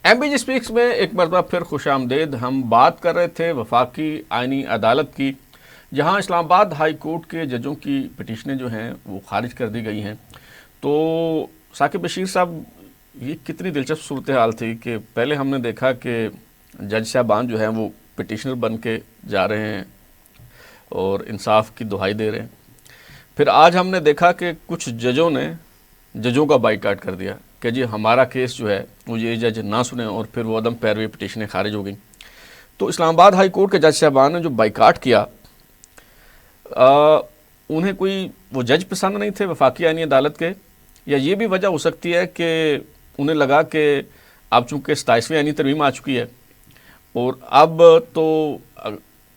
M B G speaks میں ایک مرتبہ پھر خوش آمدید. ہم بات کر رہے تھے وفاقی آئینی عدالت کی، جہاں اسلام آباد ہائی کورٹ کے ججوں کی پٹیشنیں جو ہیں وہ خارج کر دی گئی ہیں. تو ثاقب بشیر صاحب، یہ کتنی دلچسپ صورتحال تھی کہ پہلے ہم نے دیکھا کہ جج صاحبان جو ہیں وہ پٹیشنر بن کے جا رہے ہیں اور انصاف کی دہائی دے رہے ہیں. پھر آج ہم نے دیکھا کہ کچھ ججوں کا بائیکاٹ کر دیا کہ جی ہمارا کیس جو ہے وہ یہ جج نہ سنیں، اور پھر وہ عدم پیروی پٹیشنیں خارج ہو گئیں. تو اسلام آباد ہائی کورٹ کے جج صاحبان نے جو بائیکاٹ کیا، انہیں کوئی وہ جج پسند نہیں تھے وفاقی آئینی عدالت کے، یا یہ بھی وجہ ہو سکتی ہے کہ انہیں لگا کہ اب چونکہ 27ویں آئینی ترمیم آ چکی ہے اور اب تو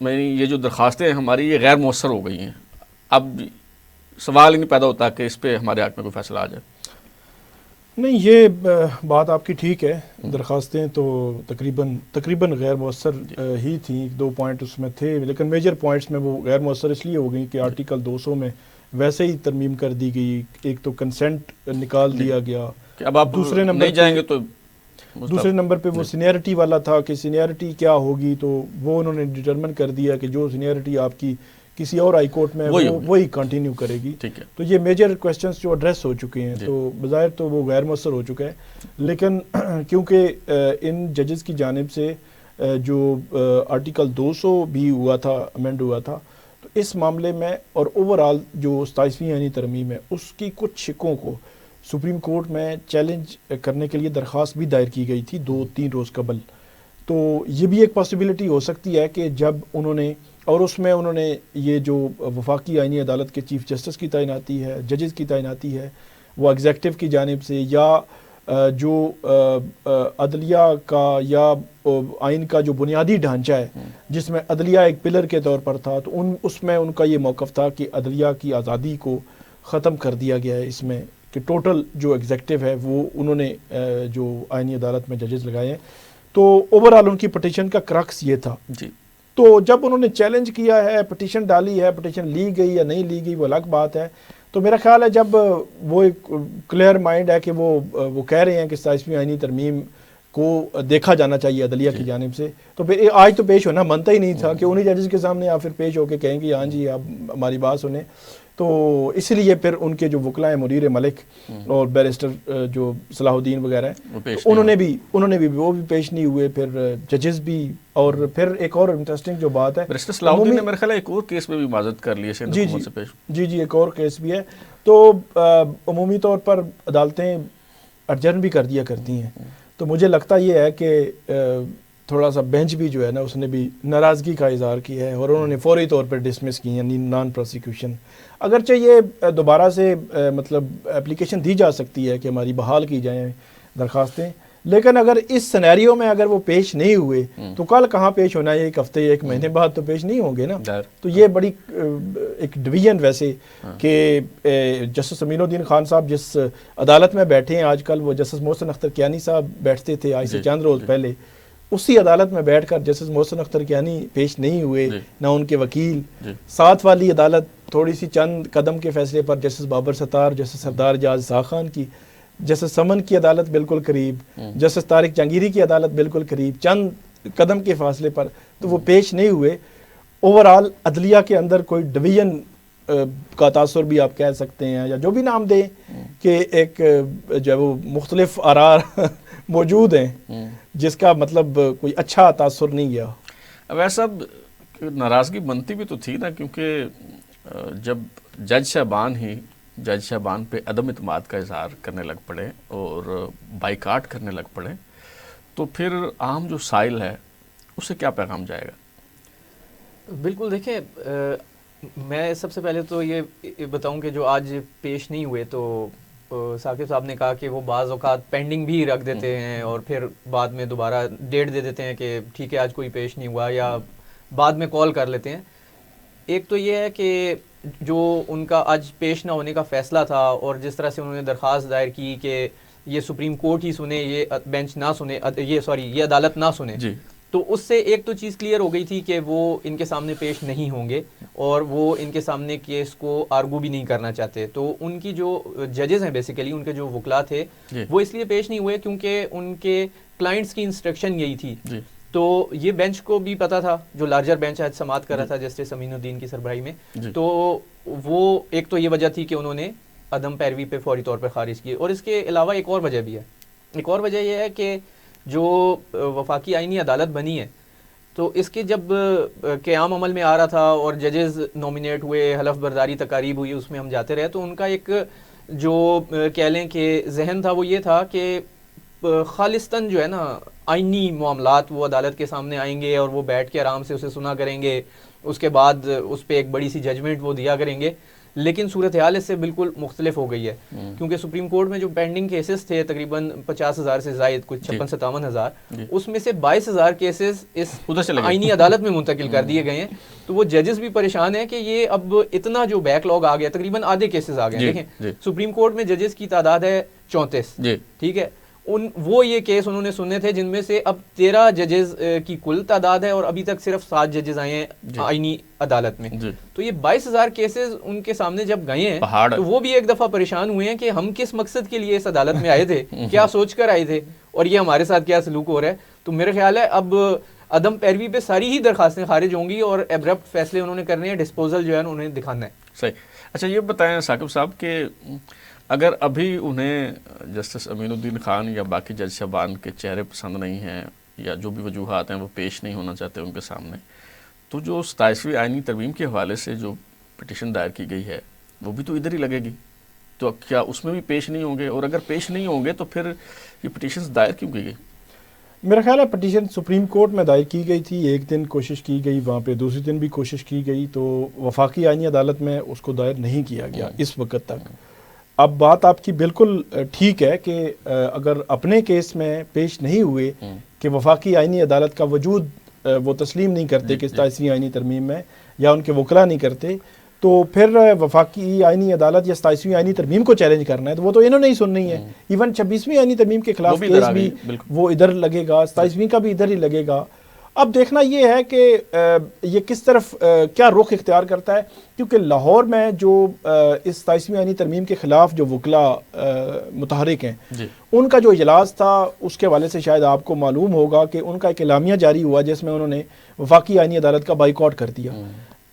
یہ جو درخواستیں ہماری یہ غیر مؤثر ہو گئی ہیں، اب سوال ہی نہیں پیدا ہوتا کہ اس پہ ہمارے حق میں کوئی فیصلہ آ جائے. نہیں، یہ بات آپ کی ٹھیک ہے. درخواستیں تو تقریباً غیر مؤثر ہی تھیں. 2 پوائنٹ اس میں تھے، لیکن میجر پوائنٹس میں وہ غیر مؤثر اس لیے ہو گئی کہ آرٹیکل 200 میں ویسے ہی ترمیم کر دی گئی. ایک تو کنسنٹ نکال دیا گیا، اب آپ دوسرے نمبر نہیں جائیں گے تو دوسرے نمبر پہ وہ سینئرٹی والا تھا کہ سینئرٹی کیا ہوگی، تو وہ انہوں نے ڈٹرمن کر دیا کہ جو سینئرٹی آپ کی کسی اور ہائی کورٹ میں وہی کنٹینیو کرے گی. تو یہ میجر کویسچنز جو ایڈریس ہو چکے ہیں، تو بظاہر تو وہ غیر مؤثر ہو چکا ہے. لیکن کیونکہ ان ججز کی جانب سے جو آرٹیکل 200 بھی ہوا تھا، امینڈ ہوا تھا، تو اس معاملے میں اور اوورآل جو 27ویں آئینی ترمیم ہے اس کی کچھ شقوں کو سپریم کورٹ میں چیلنج کرنے کے لیے درخواست بھی دائر کی گئی تھی 2-3 روز قبل. تو یہ بھی ایک پاسبلٹی ہو سکتی ہے کہ جب انہوں نے، اور اس میں انہوں نے یہ جو وفاقی آئینی عدالت کے چیف جسٹس کی تعیناتی ہے، ججز کی تعیناتی ہے، وہ ایگزیکٹو کی جانب سے، یا جو عدلیہ کا یا آئین کا جو بنیادی ڈھانچہ ہے جس میں عدلیہ ایک پلر کے طور پر تھا، تو اس میں ان کا یہ موقف تھا کہ عدلیہ کی آزادی کو ختم کر دیا گیا ہے. اس میں کہ ٹوٹل جو ایگزیکٹو ہے وہ انہوں نے جو آئینی عدالت میں ججز لگائے ہیں. تو اوورآل ان کی پٹیشن کا کرکس یہ تھا. تو جب انہوں نے چیلنج کیا ہے، پٹیشن ڈالی ہے، پٹیشن لی گئی یا نہیں لی گئی وہ الگ بات ہے. تو میرا خیال ہے جب وہ ایک کلیئر مائنڈ ہے کہ وہ کہہ رہے ہیں کہ 27ویں آئینی ترمیم کو دیکھا جانا چاہیے عدلیہ کی جانب سے، تو پھر آج تو پیش ہونا بنتا ہی نہیں تھا کہ انہی ججز کے سامنے آپ پھر پیش ہو کے کہیں گے ہاں جی آپ ہماری بات سنیں. تو اس لیے پھر ان کے جو وکلاء ہیں، منیر ملک اور بیرسٹر جو صلاح الدین وغیرہ ہیں، انہوں نے بھی وہ بھی پیش نہیں ہوئے. پھر ججز بھی، اور پھر ایک اور انٹرسٹنگ جو بات ہے، بیرسٹر صلاح الدین نے میرے خیال ہے ایک اور کیس میں بھی معذرت کر لی ہے سندھ حکومت سے پیش. جی ایک اور کیس بھی ہے. تو عمومی طور پر عدالتیں ارجن بھی کر دیا کرتی ہیں. تو مجھے لگتا یہ ہے کہ تھوڑا سا بینچ بھی جو ہے نا اس نے بھی ناراضگی کا اظہار کیا ہے، اور انہوں نے فوری طور پر ڈسمس کی، یعنی نان پروسیکیوشن. اگرچہ یہ دوبارہ سے مطلب اپلیکیشن دی جا سکتی ہے کہ ہماری بحال کی جائیں درخواستیں، لیکن اگر اس سینیریو میں اگر وہ پیش نہیں ہوئے تو کل کہاں پیش ہونا ہے؟ ایک ہفتے 1 مہینے بعد تو پیش نہیں ہوں گے نا. تو یہ بڑی ایک ڈویژن ویسے کہ جسٹس امین الدین خان صاحب جس عدالت میں بیٹھے ہیں آج کل، وہ جسٹس محسن اختر کیانی صاحب بیٹھتے تھے آج سے چند روز پہلے. اسی عدالت میں بیٹھ کر جسٹس محسن اختر کیانی پیش نہیں ہوئے، نہ ان کے وکیل. ساتھ والی عدالت تھوڑی سی چند قدم کے فیصلے پر جسٹس بابر ستار، جسٹس سردار جاز اسحاق خان کی، جسٹس سمن کی عدالت بالکل قریب، جسٹس طارق جہانگیری کی عدالت بالکل قریب، چند قدم کے فاصلے پر، تو وہ پیش نہیں ہوئے. اوورآل عدلیہ کے اندر کوئی ڈویژن کا تاثر بھی آپ کہہ سکتے ہیں، یا جو بھی نام دیں، کہ ایک جو وہ مختلف آراء موجود ہیں جس کا مطلب کوئی اچھا تاثر نہیں گیا. اب ایسا ناراضگی بنتی بھی تو تھی نا، کیونکہ جب جج صاحبان پہ عدم اعتماد کا اظہار کرنے لگ پڑے اور بائیکاٹ کرنے لگ پڑے، تو پھر عام جو سائل ہے اسے کیا پیغام جائے گا؟ بالکل. دیکھیں، میں سب سے پہلے تو یہ بتاؤں کہ جو آج پیش نہیں ہوئے، تو ثاقب صاحب نے کہا کہ وہ بعض اوقات پینڈنگ بھی رکھ دیتے ہیں اور پھر بعد میں دوبارہ ڈیٹ دے دیتے ہیں کہ ٹھیک ہے آج کوئی پیش نہیں ہوا، یا بعد میں کال کر لیتے ہیں. ایک تو یہ ہے کہ جو ان کا آج پیش نہ ہونے کا فیصلہ تھا، اور جس طرح سے انہوں نے درخواست دائر کی کہ یہ سپریم کورٹ ہی سنے، یہ بینچ نہ سنے، یہ عدالت نہ سنے، تو اس سے ایک تو چیز کلیئر ہو گئی تھی کہ وہ ان کے سامنے پیش نہیں ہوں گے اور وہ ان کے سامنے کیس کو آرگو بھی نہیں کرنا چاہتے. تو ان کی جو ججز ہیں بیسیکلی ان کے جو وکلا تھے وہ اس لیے پیش نہیں ہوئے کیونکہ ان کے کلائنٹس کی انسٹرکشن یہی تھی. تو یہ بینچ کو بھی پتا تھا, جو لارجر بینچ آج سماعت کر رہا تھا جسٹس امین الدین کی سربراہی میں. تو وہ ایک تو یہ وجہ تھی کہ انہوں نے عدم پیروی پہ فوری طور پر خارج کی. اور اس کے علاوہ ایک اور وجہ بھی ہے. ایک اور وجہ یہ ہے کہ جو وفاقی آئینی عدالت بنی ہے تو اس کے جب قیام عمل میں آ رہا تھا اور ججز نامینیٹ ہوئے, حلف برداری تقاریب ہوئی, اس میں ہم جاتے رہے, تو ان کا ایک جو کہہ لیں کہ ذہن تھا وہ یہ تھا کہ خالصتاً جو ہے نا آئینی معاملات وہ عدالت کے سامنے آئیں گے اور وہ بیٹھ کے آرام سے اسے سنا کریں گے, اس کے بعد اس پہ ایک بڑی سی ججمنٹ وہ دیا کریں گے. لیکن صورتحال اس سے بالکل مختلف ہو گئی ہے کیونکہ سپریم کورٹ میں جو پینڈنگ کیسز تھے تقریباً 50,000 سے زائد, کچھ 56-57,000, اس میں سے 22,000 کیسز اس آئینی عدالت میں منتقل کر دیے گئے ہیں. تو وہ ججز بھی پریشان ہیں کہ یہ اب اتنا جو بیک لاگ آ گیا, تقریباً آدھے کیسز آ گئے. دیکھیں سپریم کورٹ میں ججز کی تعداد ہے 34, ٹھیک ہے, وہ یہ کیس انہوں نے سننے تھے جن میں سے اب 13 ججز کی کل تعداد ہے اور ابھی تک صرف 7 ججز آئے ہیں آئینی عدالت میں. تو یہ 22,000 کیسز ان کے سامنے جب گئے ہیں تو وہ بھی ایک دفعہ پریشان ہوئے ہیں کہ ہم کس مقصد کے لیے اس عدالت میں آئے تھے, کیا سوچ کر آئے تھے, اور یہ ہمارے ساتھ کیا سلوک ہو رہا ہے. تو میرے خیال ہے اب عدم پیروی پہ ساری ہی درخواستیں خارج ہوں گی اور ایبرپٹ فیصلے انہوں نے کرنے ہیں, ڈسپوزل جو ہے انہیں دکھانا ہے. صحیح. اچھا یہ بتائیں ثاقب صاحب کہ اگر ابھی انہیں جسٹس امین الدین خان یا باقی جج صاحبان کے چہرے پسند نہیں ہیں یا جو بھی وجوہات ہیں وہ پیش نہیں ہونا چاہتے ان کے سامنے, تو جو 27ویں آئینی ترمیم کے حوالے سے جو پٹیشن دائر کی گئی ہے وہ بھی تو ادھر ہی لگے گی, تو کیا اس میں بھی پیش نہیں ہوں گے؟ اور اگر پیش نہیں ہوں گے تو پھر یہ پٹیشن دائر کیوں کی گئی؟ میرا خیال ہے پٹیشن سپریم کورٹ میں دائر کی گئی تھی, ایک دن کوشش کی گئی, وہاں پہ دوسرے دن بھی کوشش کی گئی, تو وفاقی آئینی عدالت میں اس کو دائر نہیں کیا گیا اس وقت تک. اب بات آپ کی بالکل ٹھیک ہے کہ اگر اپنے کیس میں پیش نہیں ہوئے کہ وفاقی آئینی عدالت کا وجود وہ تسلیم نہیں کرتے کہ 27ویں آئینی ترمیم میں, یا ان کے وکلا نہیں کرتے, تو پھر وفاقی آئینی عدالت یا 27ویں آئینی ترمیم کو چیلنج کرنا ہے تو وہ تو انہوں نے ہی سننی ہے. ایون 26ویں آئینی ترمیم کے خلاف کیس بھی وہ ادھر لگے گا, 27ویں کا بھی ادھر ہی لگے گا. اب دیکھنا یہ ہے کہ یہ کس طرف کیا رخ اختیار کرتا ہے, کیونکہ لاہور میں جو اس 27ویں آئینی ترمیم کے خلاف جو وکلا متحرک ہیں ان کا جو اجلاس تھا اس کے حوالے سے شاید آپ کو معلوم ہوگا کہ ان کا ایک اعلامیہ جاری ہوا جس میں انہوں نے وفاقی آئینی عدالت کا بائیکاٹ کر دیا.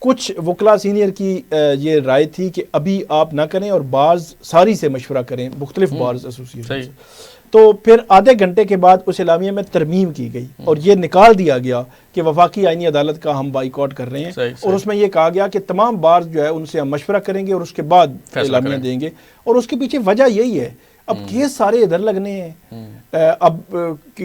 کچھ وکلا سینئر کی یہ رائے تھی کہ ابھی آپ نہ کریں اور بارز ساری سے مشورہ کریں, مختلف بارز ایسوسیشن. تو پھر آدھے گھنٹے کے بعد اس اعلامیہ میں ترمیم کی گئی اور یہ نکال دیا گیا کہ وفاقی آئینی عدالت کا ہم بائیکاٹ کر رہے ہیں, اور اس میں یہ کہا گیا کہ تمام بارز جو ہے ان سے ہم مشورہ کریں گے اور اس کے بعد اعلامیہ دیں گے. اور اس کے پیچھے وجہ یہی ہے, اب کیس سارے ادھر لگنے ہیں. اب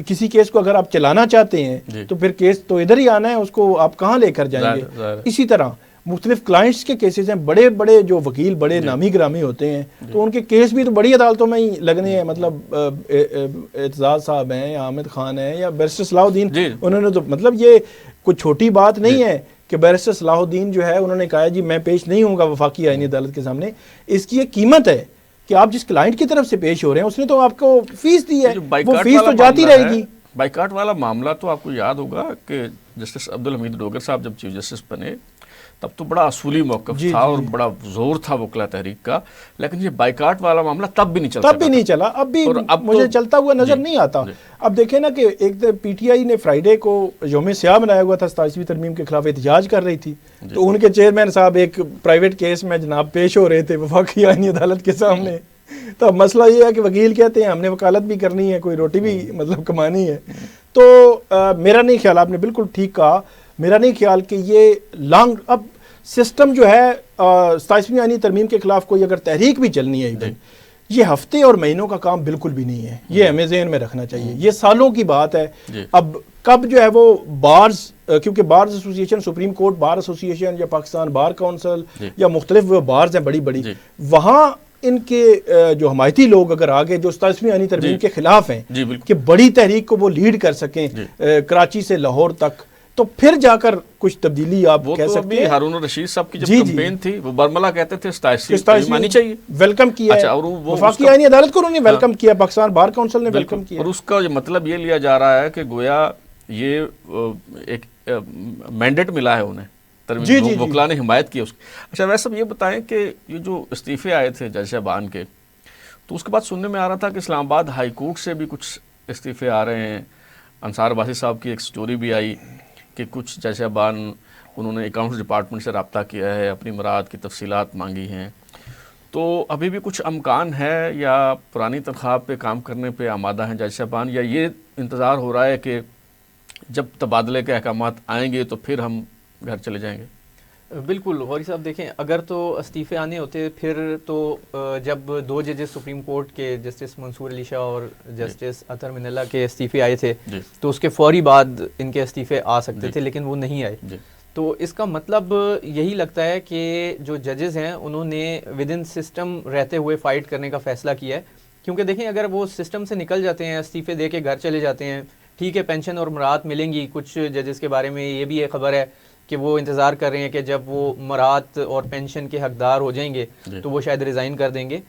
کسی کیس کو اگر آپ چلانا چاہتے ہیں تو پھر کیس تو ادھر ہی آنا ہے, اس کو آپ کہاں لے کر جائیں گے. اسی طرح مختلف کلائنٹس کے کیسز ہیں, بڑے بڑے جو وکیل بڑے نامی گرامی ہوتے ہیں تو ان کے کیس بھی تو بڑی عدالتوں میں ہی لگنے ہیں. مطلب اعتزاز صاحب ہیں یا حامد خان ہیں یا بیرسٹر صلاح الدین, انہوں نے تو مطلب یہ کوئی چھوٹی بات نہیں ہے کہ بیرسٹر صلاح الدین جو ہے انہوں نے کہا جی میں پیش نہیں ہوں گا وفاقی آئینی عدالت کے سامنے. اس کی ایک قیمت ہے کہ آپ جس کلائنٹ کی طرف سے پیش ہو رہے ہیں اس نے تو آپ کو فیس دی ہے, وہ فیس تو جاتی رہے گی. بائیکاٹ والا معاملہ تو آپ کو یاد ہوگا کہ جسٹس عبدالحمید ڈوگر صاحب جب چیف جسٹس بنے تب تو بڑا اصولی موقف تھا اور بڑا زور تھا وکلا تحریک کا, لیکن یہ بائیکاٹ والا معاملہ تب بھی نہیں چلا, اب بھی مجھے چلتا ہوا نظر نہیں آتا. اب دیکھیں نا کہ ایک پی ٹی آئی نے فرائیڈے کو یوم سیاہ منایا ہوا تھا, 27ویں ترمیم کے خلاف احتجاج کر رہی تھی, تو ان کے چیئرمین صاحب ایک پرائیویٹ کیس میں جناب پیش ہو رہے تھے وفاقی آئینی عدالت کے سامنے. تو اب مسئلہ یہ ہے کہ وکیل کہتے ہیں ہم نے وکالت بھی کرنی ہے, کوئی روٹی بھی مطلب کمانی ہے. تو میرا نہیں خیال, آپ نے بالکل ٹھیک کہا, میرا نہیں خیال کہ یہ لانگ اب سسٹم جو ہے 27ویں آئینی ترمیم کے خلاف کوئی اگر تحریک بھی چلنی ہے یہ ہفتے اور مہینوں کا کام بالکل بھی نہیں ہے, یہ ہمیں ذہن میں رکھنا چاہیے, یہ سالوں کی بات ہے. اب کب جو ہے وہ بارز, کیونکہ bars association, supreme court bar association یا پاکستان بار کونسل یا مختلف بارز ہیں بڑی بڑی, وہاں ان کے جو حمایتی لوگ اگر آگے جو 27ویں آئینی ترمیم کے خلاف ہیں کہ بڑی تحریک کو وہ لیڈ کر سکیں کراچی سے لاہور تک, تو پھر جا کر کچھ تبدیلی آپ کہہ سکتے ہیں. ہارون الرشید صاحب کی جب کمپین تھی وہ برملا کہتے تھے 27 مانی چاہیے, ویلکم کیا ہے, وفاقی آئینی عدالت کو انہوں نے ویلکم کیا, پاکستان بار کونسل نے ویلکم کیا, اور اس کا مطلب یہ لیا جا رہا ہے کہ گویا یہ ایک مینڈیٹ ملا ہے انہیں ترمیم، وکلا نے حمایت کی اس کی۔ اچھا ویسے صاحب یہ بتائیں کہ یہ جو استعفے آئے تھے جج شاہبان کے، تو اس کے بعد سننے میں آ رہا تھا کہ اسلام آباد ہائی کورٹ سے بھی کچھ استعفے آ رہے ہیں۔ انصار عباسی صاحب کی ایک سٹوری بھی آئی کہ کچھ جج شاہبان انہوں نے اکاؤنٹس ڈپارٹمنٹ سے رابطہ کیا ہے، اپنی مراد کی تفصیلات مانگی ہیں۔ تو ابھی بھی کچھ امکان ہے یا پرانی تنخواہ پہ کام کرنے پہ آمادہ ہیں جج شاہبان، یا یہ انتظار ہو رہا ہے کہ جب تبادلے کے احکامات آئیں گے تو پھر ہم گھر چلے جائیں گے؟ بالکل غوری صاحب، دیکھیں اگر تو استعفے آنے ہوتے پھر تو جب 2 ججز سپریم کورٹ کے جسٹس منصور علی شاہ اور جسٹس اطہر من اللہ کے استعفے آئے تھے تو اس کے فوری بعد ان کے استعفے آ سکتے تھے، لیکن وہ نہیں آئے۔ تو اس کا مطلب یہی لگتا ہے کہ جو ججز ہیں انہوں نے ود ان سسٹم رہتے ہوئے فائٹ کرنے کا فیصلہ کیا ہے، کیونکہ دیکھیں اگر وہ سسٹم سے نکل جاتے ہیں، استعفے دے کے گھر چلے جاتے ہیں، ٹھیک ہے پینشن اور مراعات ملیں گی۔ کچھ ججز کے بارے میں یہ بھی ایک خبر ہے کہ وہ انتظار کر رہے ہیں کہ جب وہ مراعات اور پینشن کے حقدار ہو جائیں گے تو وہ شاید ریزائن کر دیں گے۔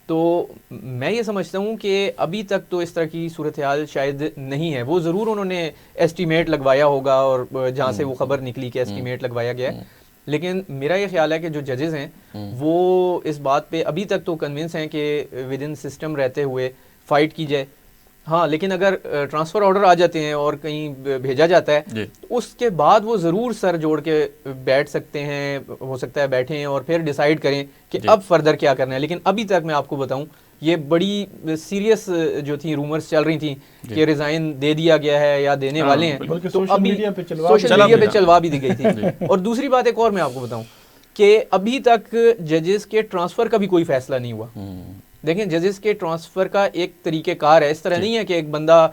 تو میں یہ سمجھتا ہوں کہ ابھی تک تو اس طرح کی صورتحال شاید نہیں ہے۔ وہ ضرور انہوں نے ایسٹیمیٹ لگوایا ہوگا، اور جہاں سے وہ خبر نکلی کہ ایسٹیمیٹ لگوایا گیا ہے، لیکن میرا یہ خیال ہے کہ جو ججز ہیں وہ اس بات پہ ابھی تک تو کنونس ہیں کہ ود ان سسٹم رہتے ہوئے فائٹ کی جائے۔ ہاں لیکن اگر ٹرانسفر آرڈر آ جاتے ہیں اور کہیں بھیجا جاتا ہے اس کے بعد وہ ضرور سر جوڑ کے بیٹھ سکتے ہیں، ہو سکتا ہے بیٹھیں اور پھر ڈیسائیڈ کریں کہ اب فردر کیا کرنا ہے۔ لیکن ابھی تک میں آپ کو بتاؤں یہ بڑی سیریس جو تھی رومرز چل رہی تھیں کہ ریزائن دے دیا گیا ہے یا دینے والے ہیں، تو ابھی سوشل میڈیا پہ چلوا بھی دی گئی تھی۔ اور دوسری بات ایک اور میں آپ کو بتاؤں کہ ابھی تک ججز کے ٹرانسفر کا بھی کوئی فیصلہ نہیں ہوا۔ دیکھیں ججز کے ٹرانسفر کا ایک طریقہ کار ہے، اس طرح نہیں ہے کہ ایک بندہ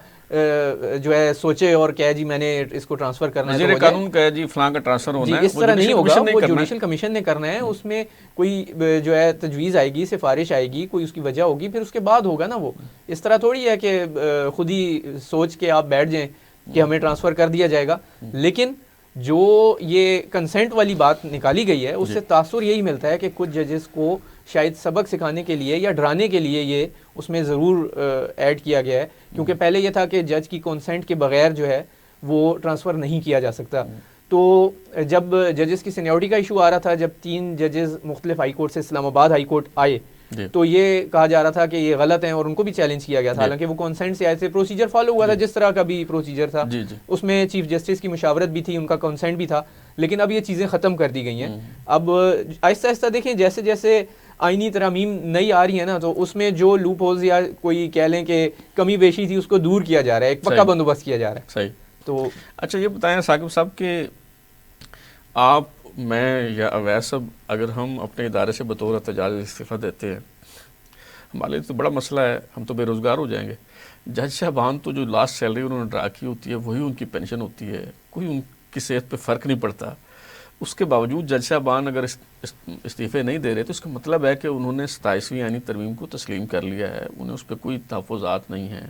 جو ہے سوچے اور کہے جی میں نے اس کو ٹرانسفر کرنا ہے، وزیر قانون کہے جی فلاں کا ٹرانسفر ہونا ہے، اس طرح نہیں ہوگا۔ وہ جوڈیشل کمیشن نے کرنا ہے، اس میں کوئی جو ہے تجویز آئے گی، سفارش آئے گی، کوئی اس کی وجہ ہوگی، پھر اس کے بعد ہوگا نا۔ وہ اس طرح تھوڑی ہے کہ خود ہی سوچ کے آپ بیٹھ جائیں کہ ہمیں ٹرانسفر کر دیا جائے گا۔ لیکن جو یہ کنسنٹ والی بات نکالی گئی ہے اس سے تاثر یہی ملتا ہے کہ کچھ ججز کو شاید سبق سکھانے کے لیے یا ڈرانے کے لیے یہ اس میں ضرور ایڈ کیا گیا ہے، کیونکہ پہلے یہ تھا کہ جج کی کنسنٹ کے بغیر جو ہے وہ ٹرانسفر نہیں کیا جا سکتا۔ تو جب ججز کی سینیورٹی کا ایشو آ رہا تھا، جب 3 ججز مختلف ہائی کورٹ سے اسلام آباد ہائی کورٹ آئے تو یہ کہا جا رہا تھا کہ یہ غلط ہیں اور ان کو بھی چیلنج کیا گیا تھا، حالانکہ وہ کنسنٹ سے آئے تھے، پروسیجر فالو ہوا تھا جس طرح کا بھی پروسیجر تھا، اس میں چیف جسٹس کی مشاورت بھی تھی، ان کا کنسنٹ بھی تھا، لیکن اب یہ چیزیں ختم کر دی گئی ہیں۔ اب آہستہ آہستہ دیکھیں جیسے جیسے آئینی ترامیم نئی آ رہی ہے نا، تو اس میں جو لوپ ہولز یا کوئی کہہ لیں کہ کمی بیشی تھی اس کو دور کیا جا رہا ہے، ایک پکا بندوبست کیا جا رہا ہے۔ صحیح۔ تو اچھا یہ بتائیں ثاقب صاحب کہ آپ، میں یا اویس صاحب اگر ہم اپنے ادارے سے بطور احتجاج استعفیٰ دیتے ہیں، ہمارے لیے تو بڑا مسئلہ ہے، ہم تو بے روزگار ہو جائیں گے۔ جج صاحبان تو جو لاسٹ سیلری انہوں نے ڈرا کی ہوتی ہے وہی ان کی پینشن ہوتی ہے، کوئی ان کی صحت پہ فرق نہیں پڑتا۔ اس کے باوجود جج صاحبان اگر استعفے نہیں دے رہے تو اس کا مطلب ہے کہ انہوں نے 27ویں آئینی ترمیم کو تسلیم کر لیا ہے، انہیں اس پہ کوئی تحفظات نہیں ہیں،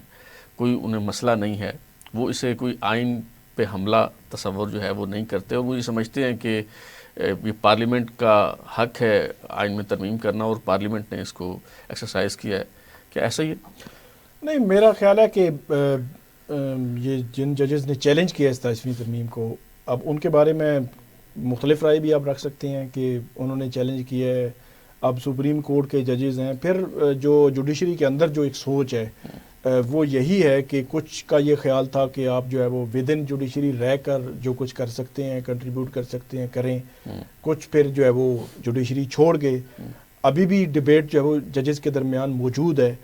کوئی انہیں مسئلہ نہیں ہے، وہ اسے کوئی آئین پہ حملہ تصور جو ہے وہ نہیں کرتے، اور وہ یہ سمجھتے ہیں کہ یہ پارلیمنٹ کا حق ہے آئین میں ترمیم کرنا اور پارلیمنٹ نے اس کو ایکسرسائز کیا ہے۔ کیا ایسا ہی ہے؟ نہیں، میرا خیال ہے کہ یہ جن ججز نے چیلنج کیا 27ویں ترمیم کو، اب ان کے بارے میں مختلف رائے بھی آپ رکھ سکتے ہیں کہ انہوں نے چیلنج کیا ہے۔ اب سپریم کورٹ کے ججز ہیں، پھر جو جوڈیشری کے اندر جو ایک سوچ ہے وہ یہی ہے کہ کچھ کا یہ خیال تھا کہ آپ جو ہے وہ ود ان جوڈیشری رہ کر جو کچھ کر سکتے ہیں، کنٹریبیوٹ کر سکتے ہیں کریں، کچھ پھر جو ہے وہ جوڈیشری چھوڑ گئے۔ ابھی بھی ڈیبیٹ جو ہے وہ ججز کے درمیان موجود ہے۔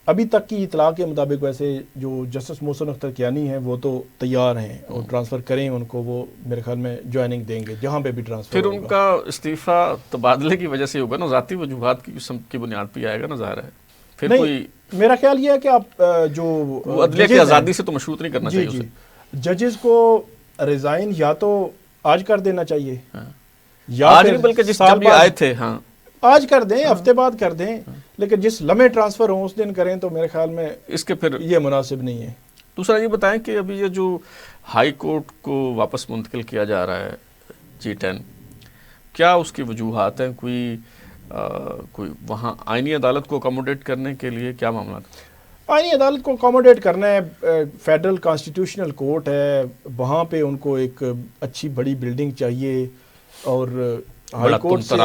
ابھی تک کی اطلاع کے مطابق ویسے جو جسٹس محسن اختر کیانی ہیں وہ تو تیار ہیں اور ٹرانسفر کریں ان کو، وہ میرے خیال میں جوائننگ دیں گے جہاں پہ بھی ٹرانسفر پھر ان کا استعفیٰ تبادلے کی وجہ سے ہوگا نا، ذاتی وجوہات کی بنیاد پہ آئے گا نا، ظاہر ہے۔ پھر نہیں، کوئی میرا خیال یہ ہے کہ آپ جو عدلیہ کی آزادی سے تو مشروط نہیں کرنا چاہیے اسے۔ ججز کو ریزائن یا تو آج کر دینا چاہیے، یا آج نہیں بلکہ جس جب بھی آئے تھے، ہاں آج کر دیں، ہفتے بعد کر دیں، لیکن جس لمحے ٹرانسفر ہوں اس دن کریں، تو میرے خیال میں اس کے پھر یہ مناسب نہیں ہے۔ دوسرا یہ بتائیں کہ ابھی یہ جو ہائی کورٹ کو واپس منتقل کیا جا رہا ہے G10، کیا اس کی وجوہات ہیں؟ کوئی وہاں آئینی عدالت کو اکوموڈیٹ کرنے کے لیے کیا معاملات؟ آئینی عدالت کو اکوموڈیٹ کرنا ہے. فیڈرل کانسٹیٹیوشنل کورٹ ہے, وہاں پہ ان کو ایک اچھی بڑی بلڈنگ چاہیے, اور ہائی کورٹ سے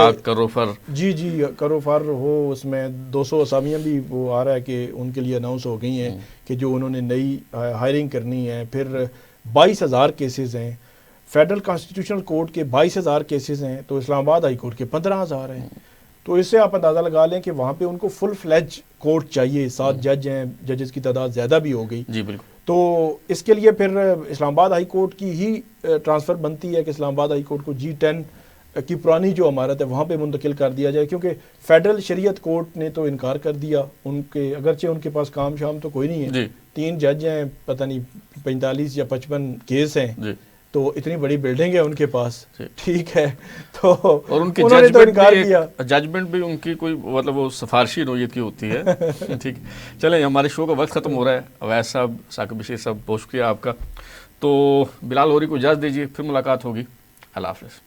جی کروفر ہو, اس میں 200 اسامیاں بھی وہ آ رہا ہے کہ ان کے لیے اناؤنس ہو گئی ہیں کہ جو انہوں نے نئی ہائرنگ کرنی ہے. پھر 22,000 کیسز ہیں, فیڈرل کانسٹیٹیوشنل کورٹ کے 22,000 کیسز ہیں, تو اسلام آباد ہائی کورٹ کے 15,000 ہیں. تو اس سے آپ اندازہ لگا لیں کہ وہاں پہ ان کو فل فلیج کورٹ چاہیے. 7 جج ہیں, ججز کی تعداد زیادہ بھی ہو گئی. جی بالکل. تو اس کے لیے پھر اسلام آباد ہائی کورٹ کی ہی ٹرانسفر بنتی ہے کہ اسلام آباد ہائی کورٹ کو G10 کی پرانی جو عمارت ہے وہاں پہ منتقل کر دیا جائے, کیونکہ فیڈرل شریعت کورٹ نے تو انکار کر دیا. ان کے اگرچہ ان کے پاس کام شام تو کوئی نہیں ہے, 3 جج ہیں, پتہ نہیں 45 یا 55 کیس ہیں, تو اتنی بڑی بلڈنگ ہے ان کے پاس, ٹھیک ہے, تو اور ان کی ججمنٹ بھی ان کی کوئی مطلب وہ سفارشی نوعیت کی ہوتی ہے. ٹھیک, چلیں ہمارے شو کا وقت ختم ہو رہا ہے. اویس صاحب, ثاقب بشیر صاحب, بہت شکریہ آپ کا. تو بلال اوری کو اجازت دیجیے, پھر ملاقات ہوگی. اللہ حافظ.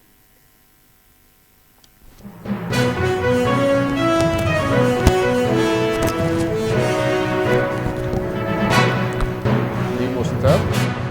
جی محسن صاحب.